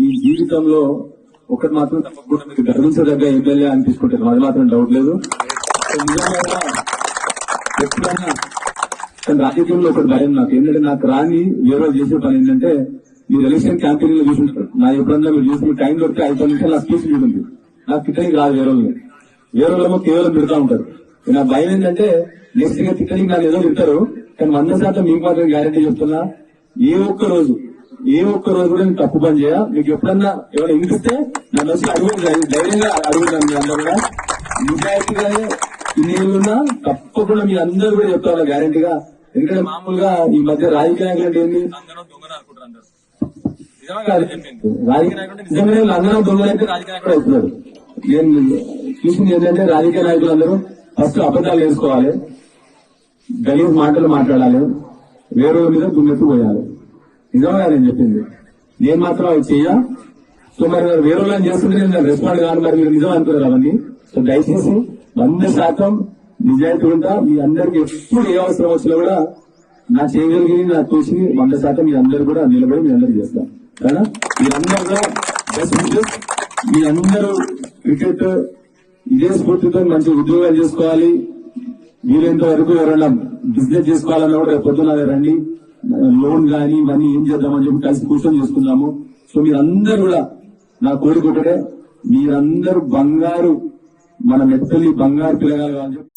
మీ జీవితంలో ఒకటి మాత్రం తప్పకుండా మీకు గర్వించదగ్గ ఎమ్మెల్యే అనిపించుకుంటారు, అది మాత్రం డౌట్ లేదు. ఎప్పుడైనా రాజకీయంలో ఒకటి భయం నాకు ఏంటంటే, నాకు రాని వేరే చేసే పని ఏంటంటే, మీరు ఎలక్షన్ క్యాంపెయిన్ లో చూసుంటారు, నా ఎప్పుడన్నా మీరు చూసి టైం దొరికితే 5 నిమిషాలు నా స్పీచ్ ఉంటుంది. నాకు తిట్టడానికి రాదు, వేరే వాళ్ళేమో కేవలం తిడతా ఉంటారు. నా భయం ఏంటంటే, నెక్స్ట్ గా తిట్టడానికి నాకు ఏదో తింటారు, కానీ 100% మీకు మాత్రం గ్యారెంటీ చెప్తున్నా, ఏ ఒక్క రోజు కూడా నేను తప్పు పని చేయ. మీకు ఎప్పుడన్నా ఎవరైనా ఇంకిస్తే నన్ను వచ్చి ధైర్యంగా అడుగుతాను. మీ అందరూ కూడా నిజాయితీగానే ఇన్నేళ్ళున్నా తప్పకుండా మీ అందరూ కూడా చెప్తారు గ్యారెంటీగా. ఎందుకంటే మామూలుగా ఈ మధ్య రాజకీయ నాయకులు అంటే ఏంటి, నిజంగానే లంగనం దొంగలైతే రాజకీయ నాయకుడు అవుతున్నాడు. నేను చూసింది ఏంటంటే, రాజకీయ నాయకులు అందరూ ఫస్ట్ అబద్దాలు వేసుకోవాలి, గలీజ్ మాటలు మాట్లాడాలి, వేరే మీద దుమ్మెత్తు పోయాలి. నిజంగా నేను చెప్పింది, నేను మాత్రం అవి చెయ్య. సో మరి వేరే వాళ్ళని చేస్తుంటే నేను రెస్పాండ్ కాదు, మరి మీరు నిజం అనుకున్నారు అవన్నీ. సో దయచేసి 100% నిజాయితీ ఉంటా. మీ అందరికి ఎప్పుడు ఏ అవసరం వచ్చినా కూడా నా చేయగలిగి నాకు చూసి 100% మీ అందరు కూడా నిలబడి మీ అందరికి చేస్తాను కదా. మీరందరూ కూడా బెస్ట్ విషెస్. మీ అందరూ క్రికెట్ ఇదే స్ఫూర్తితో మంచి ఉద్యోగాలు చేసుకోవాలి. వీలైనంత వరకు ఎవరైనా బిజినెస్ చేసుకోవాలన్నా కూడా పొద్దున రండి, లోన్ గానీ ఇవన్నీ ఏం చేద్దామని చెప్పి కలిసి కూర్చొని చేసుకుందాము. సో మీరందరూ కూడా నా కోరిక ఒకటే, మీరందరూ బంగారు, మన మెత్తల్లి బంగారు పిల్లగాలు అని చెప్పి